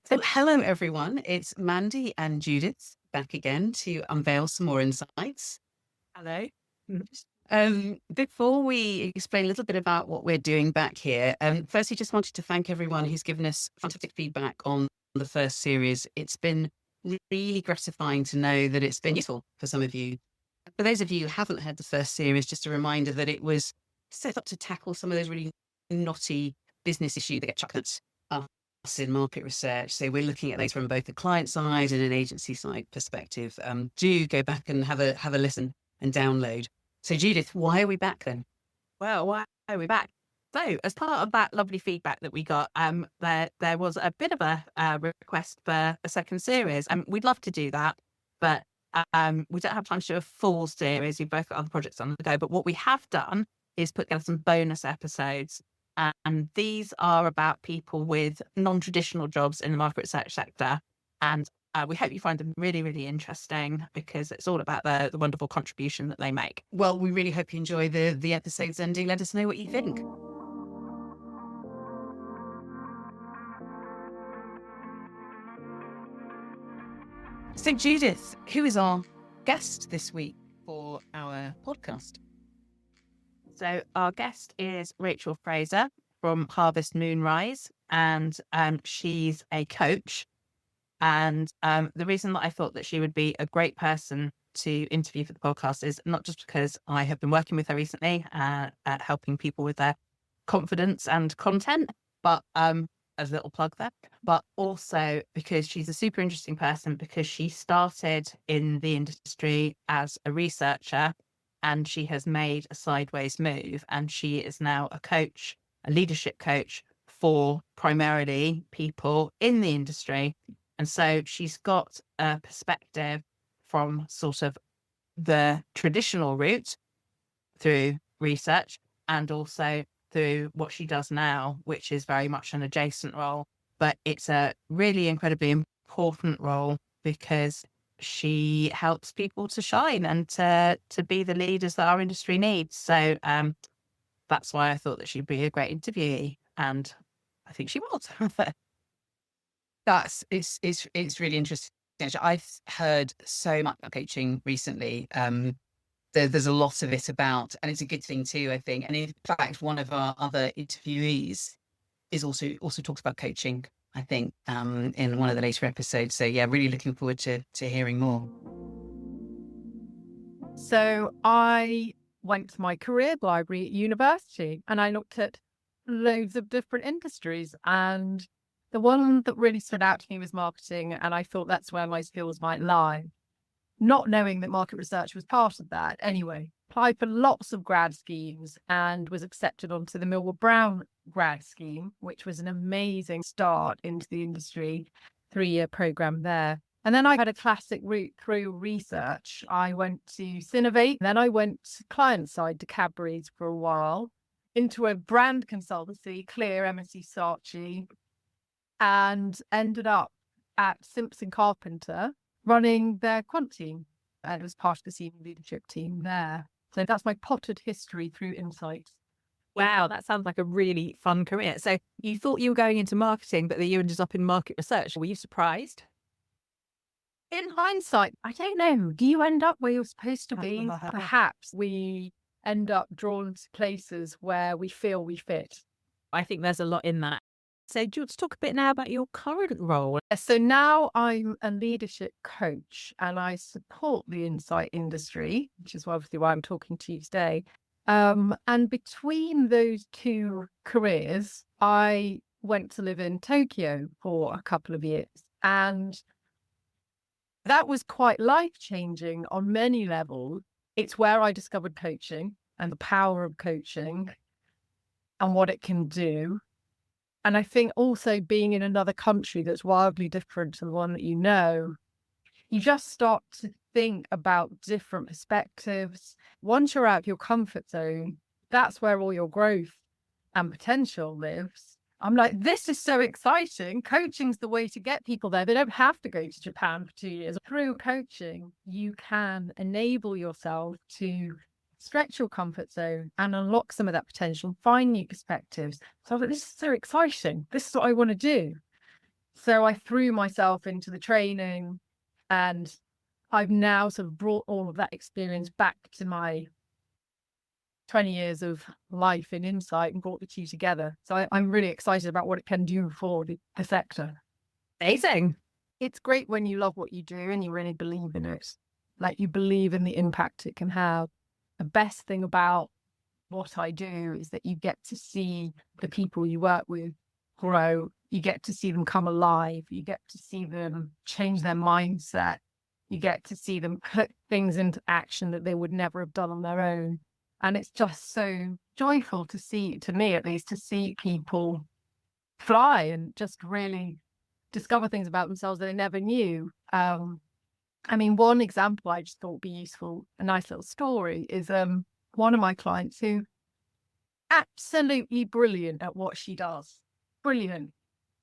So, hello everyone. It's Mandy and Judith back again to unveil some more insights. Hello. Mm. Before we explain a little bit about what we're doing back here, firstly, just wanted to thank everyone who's given us fantastic feedback on the first series. It's been really gratifying to know that it's been useful for some of you. For those of you who haven't heard the first series, just a reminder that it was set up to tackle some of those really knotty business issues that get chucked at us in market research. So we're looking at those from both the client side and an agency side perspective. Do go back and have a listen and download. So Judith, why are we back then? Well, why are we back? So, as part of that lovely feedback that we got, there was a bit of a request for a second series, and we'd love to do that, but we don't have time to do a full series. We've both got other projects on the go. But what we have done is put together some bonus episodes, and these are about people with non-traditional jobs in the market research sector, and we hope you find them really, really interesting because it's all about the wonderful contribution that they make. Well, we really hope you enjoy the episodes and do let us know what you think. So Judith, who is our guest this week for our podcast? So our guest is Rachael Fraser from Harvest Moonrise, and she's a coach. And the reason that I thought that she would be a great person to interview for the podcast is not just because I have been working with her recently at helping people with their confidence and content, but as a little plug there, but also because she's a super interesting person because she started in the industry as a researcher and she has made a sideways move, and she is now a coach, a leadership coach for primarily people in the industry. And so she's got a perspective from sort of the traditional route through research and also through what she does now, which is very much an adjacent role. But it's a really incredibly important role because she helps people to shine and to be the leaders that our industry needs. So that's why I thought that she'd be a great interviewee. And I think she was. It's really interesting. Actually, I've heard so much about coaching recently. There's a lot of it about, and it's a good thing too, I think. And in fact, one of our other interviewees is also talks about coaching, I think, in one of the later episodes. So yeah, really looking forward to hearing more. So I went to my career library at university and I looked at loads of different industries, and the one that really stood out to me was marketing, and I thought that's where my skills might lie. Not knowing that market research was part of that. Anyway, applied for lots of grad schemes and was accepted onto the Millwall Brown grad scheme, which was an amazing start into the industry, 3-year program there. And then I had a classic route through research. I went to Synovate, then I went client side to Cadbury's for a while, into a brand consultancy, Clear, MSC Saatchi, and ended up at Simpson Carpenter running their quant team, and was part of the senior leadership team there. So that's my potted history through insights. Wow, that sounds like a really fun career. So you thought you were going into marketing, but then you ended up in market research. Were you surprised? In hindsight, I don't know. Do you end up where you're supposed to be? Perhaps we end up drawn to places where we feel we fit. I think there's a lot in that. So do you want to talk a bit now about your current role? So now I'm a leadership coach and I support the insight industry, which is obviously why I'm talking to you today. And between those two careers, I went to live in Tokyo for a couple of years. And that was quite life-changing on many levels. It's where I discovered coaching and the power of coaching and what it can do. And I think also being in another country that's wildly different to the one that you know, you just start to think about different perspectives. Once you're out of your comfort zone, that's where all your growth and potential lives. I'm like, this is so exciting. Coaching's the way to get people there. They don't have to go to Japan for 2 years. Through coaching, you can enable yourself to stretch your comfort zone and unlock some of that potential, find new perspectives. So I thought, this is so exciting. This is what I want to do. So I threw myself into the training, and I've now sort of brought all of that experience back to my 20 years of life in insight and brought the two together. So I'm really excited about what it can do for the sector. Amazing. It's great when you love what you do and you really believe in it. Like, you believe in the impact it can have. The best thing about what I do is that you get to see the people you work with grow. You get to see them come alive. You get to see them change their mindset. You get to see them put things into action that they would never have done on their own. And it's just so joyful to see, to me at least, to see people fly and just really discover things about themselves that they never knew. I mean, one example I just thought would be useful, a nice little story, is one of my clients who absolutely brilliant at what she does. Brilliant.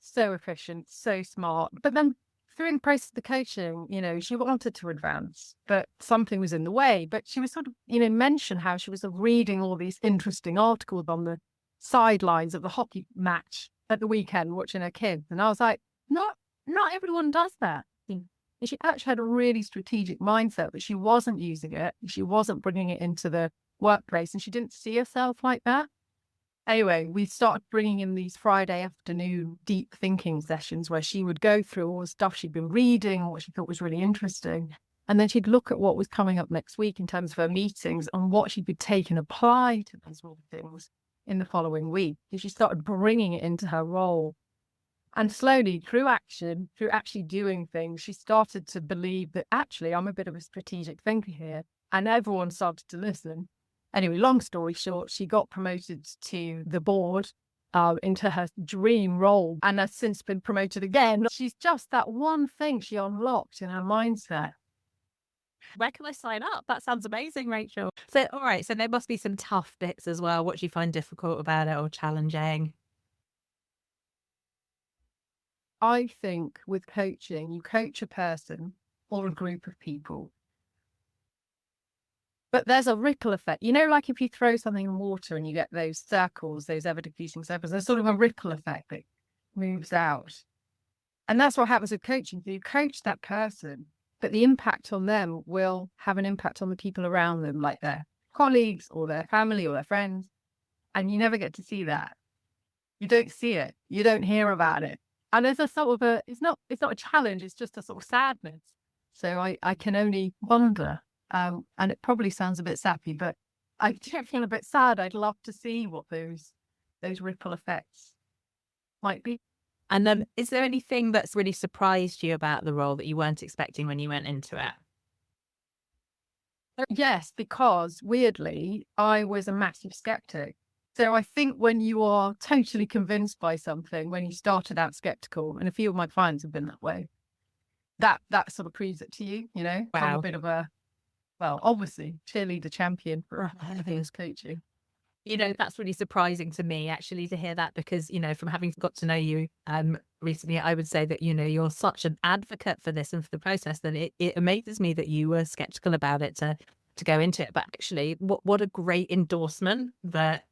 So efficient, so smart. But then through the process of the coaching, she wanted to advance, but something was in the way. But she was sort of, mentioned how she was reading all these interesting articles on the sidelines of the hockey match at the weekend, watching her kids. And I was like, not everyone does that. And she actually had a really strategic mindset, but she wasn't using it. She wasn't bringing it into the workplace, and she didn't see herself like that. Anyway, we started bringing in these Friday afternoon deep thinking sessions where she would go through all the stuff she'd been reading, what she thought was really interesting. And then she'd look at what was coming up next week in terms of her meetings and what she could take and apply to those things in the following week. So she started bringing it into her role. And slowly, through action, through actually doing things, she started to believe that actually I'm a bit of a strategic thinker here. And everyone started to listen. Anyway, long story short, she got promoted to the board into her dream role, and has since been promoted again. She's just that one thing she unlocked in her mindset. Where can I sign up? That sounds amazing, Rachel. So, all right. So there must be some tough bits as well. What do you find difficult about it or challenging? I think with coaching, you coach a person or a group of people, but there's a ripple effect. Like if you throw something in water and you get those circles, those ever-decreasing circles, there's sort of a ripple effect that moves out. And that's what happens with coaching. You coach that person, but the impact on them will have an impact on the people around them, like their colleagues or their family or their friends. And you never get to see that. You don't see it. You don't hear about it. And there's a sort of it's not a challenge, it's just a sort of sadness. So I can only wonder, and it probably sounds a bit sappy, but I do feel a bit sad. I'd love to see what those ripple effects might be. And then, is there anything that's really surprised you about the role that you weren't expecting when you went into it? Yes, because weirdly, I was a massive skeptic. So I think when you are totally convinced by something, when you started out skeptical, and a few of my clients have been that way, that sort of proves it to you, I'm Wow. a bit of a, well, obviously, cheerleader champion for things coaching. That's really surprising to me, actually, to hear that, because, from having got to know you recently, I would say that, you're such an advocate for this and for the process that it amazes me that you were skeptical about it to go into it. But actually, what a great endorsement that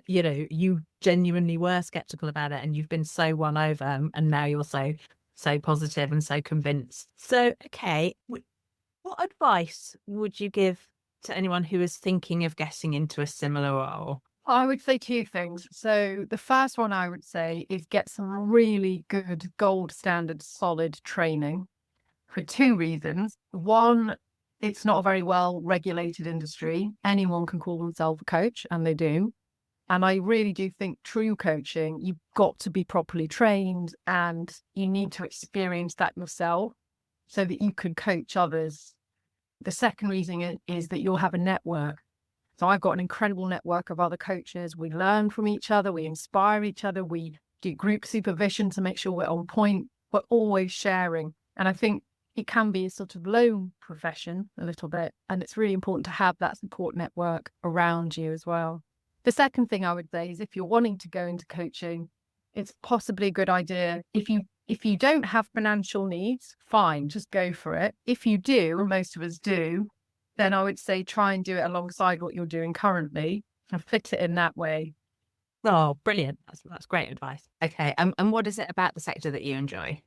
you genuinely were skeptical about it, and you've been so won over, and now you're so positive and so convinced. So, okay, what advice would you give to anyone who is thinking of getting into a similar role? I would say two things. So the first one I would say is get some really good gold standard solid training for two reasons. One, it's not a very well regulated industry. Anyone can call themselves a coach, and they do. And I really do think true coaching, you've got to be properly trained, and you need to experience that yourself so that you can coach others. The second reason is that you'll have a network. So I've got an incredible network of other coaches. We learn from each other. We inspire each other. We do group supervision to make sure we're on point. We're always sharing. And I think it can be a sort of lone profession a little bit. And it's really important to have that support network around you as well. The second thing I would say is if you're wanting to go into coaching, it's possibly a good idea. If you don't have financial needs, fine, just go for it. If you do, and most of us do, then I would say try and do it alongside what you're doing currently and fit it in that way. Oh, brilliant. That's great advice. Okay. And what is it about the sector that you enjoy?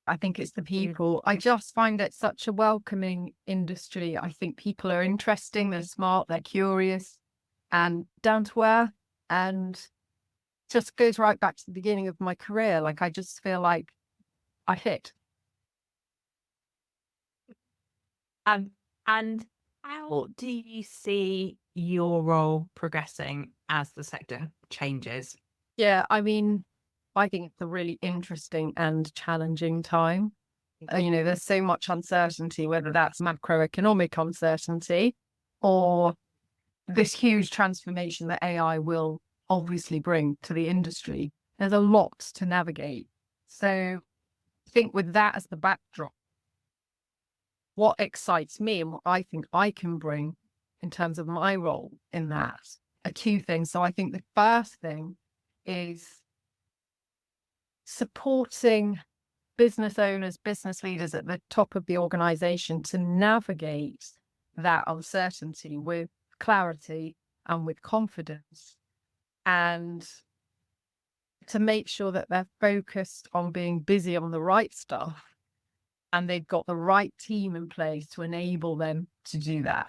I think it's the people. I just find it such a welcoming industry. I think people are interesting, they're smart, they're curious and down to earth. And just goes right back to the beginning of my career. Like, I just feel like I fit. And how do you see your role progressing as the sector changes? Yeah, I mean, I think it's a really interesting and challenging time. There's so much uncertainty, whether that's macroeconomic uncertainty or this huge transformation that AI will obviously bring to the industry. There's a lot to navigate. So I think with that as the backdrop, what excites me and what I think I can bring in terms of my role in that are two things. So I think the first thing is supporting business owners, business leaders at the top of the organization to navigate that uncertainty with clarity and with confidence, and to make sure that they're focused on being busy on the right stuff and they've got the right team in place to enable them to do that.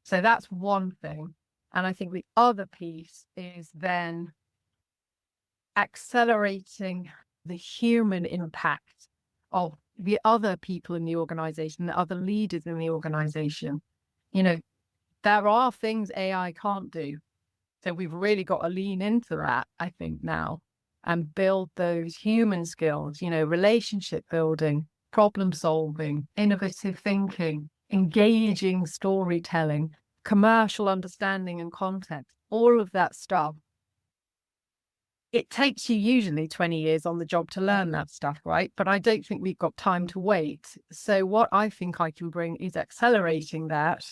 So that's one thing. And I think the other piece is then accelerating the human impact of the other people in the organization, the other leaders in the organization. There are things AI can't do. So we've really got to lean into that, I think, now, and build those human skills, relationship building, problem solving, innovative thinking, engaging storytelling, commercial understanding and context, all of that stuff. It takes you usually 20 years on the job to learn that stuff, right? But I don't think we've got time to wait. So what I think I can bring is accelerating that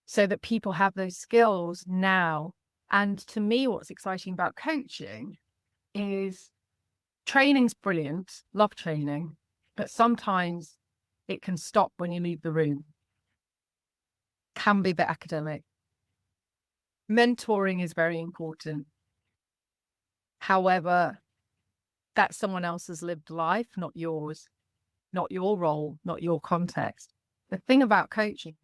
so that people have those skills now. And to me, what's exciting about coaching is training's brilliant, love training, but sometimes it can stop when you leave the room. Can be a bit academic. Mentoring is very important. However, that's someone else's lived life, not yours, not your role, not your context. The thing about coaching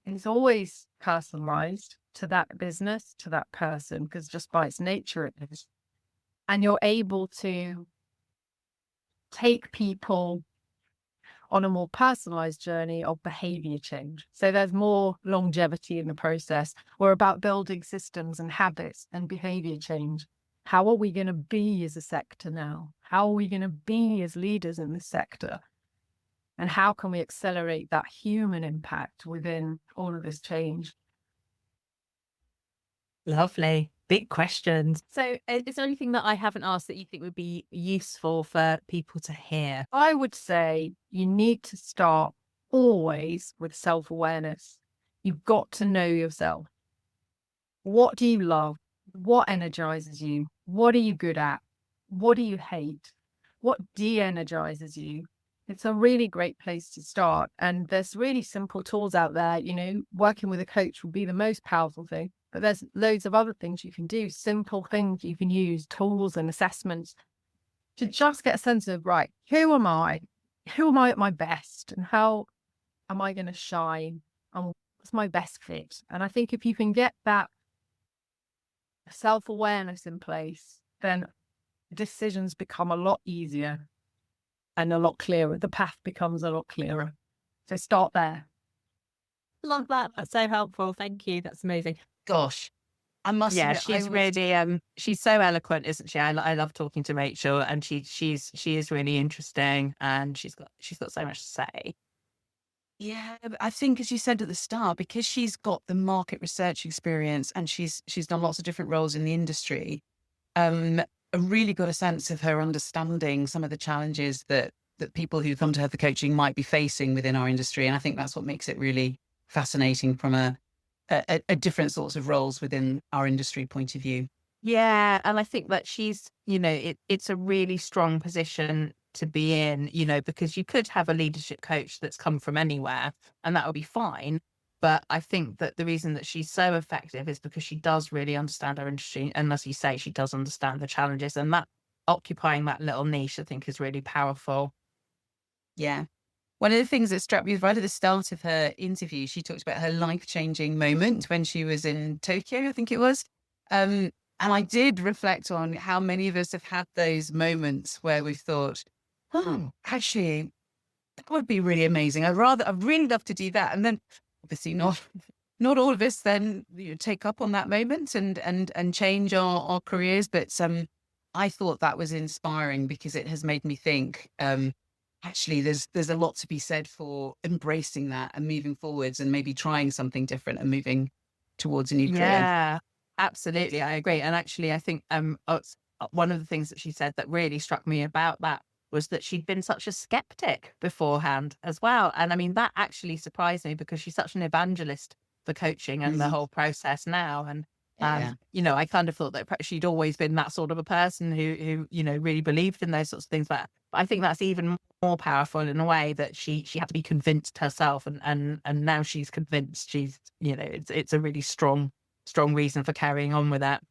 is always personalized to that business, to that person, because just by its nature it is. And you're able to take people on a more personalized journey of behavior change. So there's more longevity in the process. We're about building systems and habits and behavior change. How are we going to be as a sector now? How are we going to be as leaders in the sector? And how can we accelerate that human impact within all of this change? Lovely. Big questions. So is there anything that I haven't asked that you think would be useful for people to hear? I would say you need to start always with self-awareness. You've got to know yourself. What do you love? What energizes you? What are you good at? What do you hate? What de-energizes you? It's a really great place to start. And there's really simple tools out there. Working with a coach will be the most powerful thing. But there's loads of other things you can do, simple things you can use, tools and assessments to just get a sense of, right, who am I? Who am I at my best? And how am I going to shine? And what's my best fit? And I think if you can get that self-awareness in place, then decisions become a lot easier and a lot clearer. The path becomes a lot clearer. So start there. Love that. That's so helpful. Thank you. That's amazing. Gosh, I must Yeah, admit, she's really she's so eloquent, isn't she? I love talking to Rachel, and she is really interesting, and she's got so much to say. Yeah, but I think, as you said at the start, because she's got the market research experience and she's done lots of different roles in the industry, I really got a sense of her understanding some of the challenges that people who come to her for coaching might be facing within our industry. And I think that's what makes it really fascinating from a different sorts of roles within our industry point of view. Yeah, and I think that she's, it's a really strong position to be in, because you could have a leadership coach that's come from anywhere and that would be fine. But I think that the reason that she's so effective is because she does really understand our industry. And as you say, she does understand the challenges, and that occupying that little niche, I think, is really powerful. Yeah. One of the things that struck me right at the start of her interview, she talked about her life-changing moment when she was in Tokyo, I think it was. And I did reflect on how many of us have had those moments where we've thought, oh, actually, that would be really amazing. I'd really love to do that. And then obviously not all of us then take up on that moment and change our careers. But I thought that was inspiring because it has made me think, actually, there's a lot to be said for embracing that and moving forwards and maybe trying something different and moving towards a new career. Yeah, absolutely. I agree. And actually, I think one of the things that she said that really struck me about that was that she'd been such a skeptic beforehand as well. And I mean, that actually surprised me because she's such an evangelist for coaching and the whole process now. And, I kind of thought that she'd always been that sort of a person who really believed in those sorts of things. But I think that's even more powerful in a way that she had to be convinced herself. And now she's convinced. She's, it's a really strong reason for carrying on with that.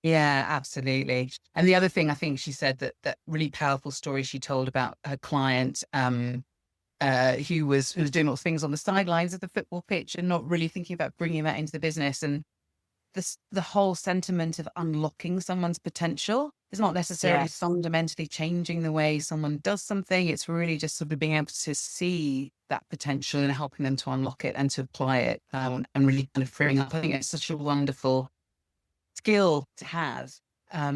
Yeah, absolutely. And the other thing I think she said that really powerful story she told about her client, who was doing all things on the sidelines of the football pitch and not really thinking about bringing that into the business. And the whole sentiment of unlocking someone's potential is not necessarily fundamentally changing the way someone does something. It's really just sort of being able to see that potential and helping them to unlock it and to apply it, and really kind of freeing up. I think it's such a wonderful skill to have,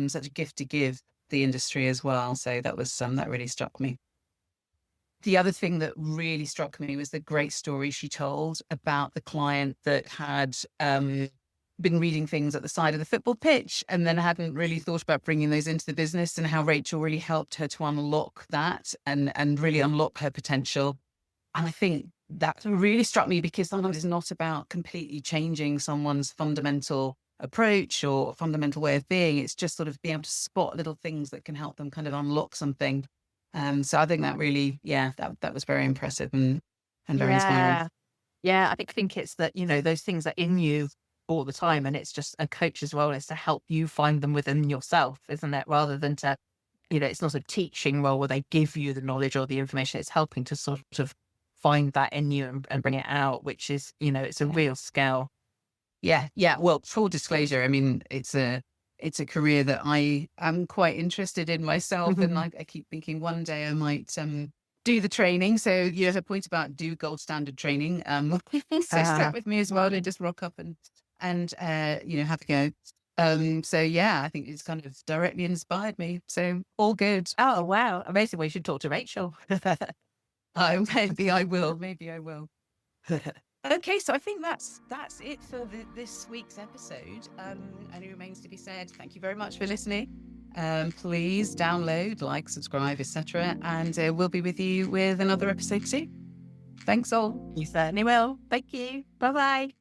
such a gift to give the industry as well. So that was that really struck me. The other thing that really struck me was the great story she told about the client that had been reading things at the side of the football pitch and then hadn't really thought about bringing those into the business, and how Rachael really helped her to unlock that and really unlock her potential. And I think that really struck me because sometimes it's not about completely changing someone's fundamental approach or fundamental way of being. It's just sort of being able to spot little things that can help them kind of unlock something. So I think that really, that was very impressive and very inspiring. Yeah, I think it's that, those things are in you all the time, and it's just a coach's role is to help you find them within yourself, isn't it? Rather than to, it's not a teaching role where they give you the knowledge or the information. It's helping to sort of find that in you and bring it out, which is, it's a real skill. Yeah. Well, full disclosure, I mean, it's a career that I am quite interested in myself, and I keep thinking one day I might do the training. So you have a point about do gold standard training. So start with me as well to just rock up and have a go. So yeah, I think it's kind of directly inspired me. So all good. Oh wow, amazing! We should talk to Rachael. Maybe I will. Okay, so I think that's it for this week's episode. And it remains to be said, thank you very much for listening. Please download, like, subscribe, etc. And we'll be with you with another episode soon. Thanks all. You certainly will. Thank you. Bye-bye.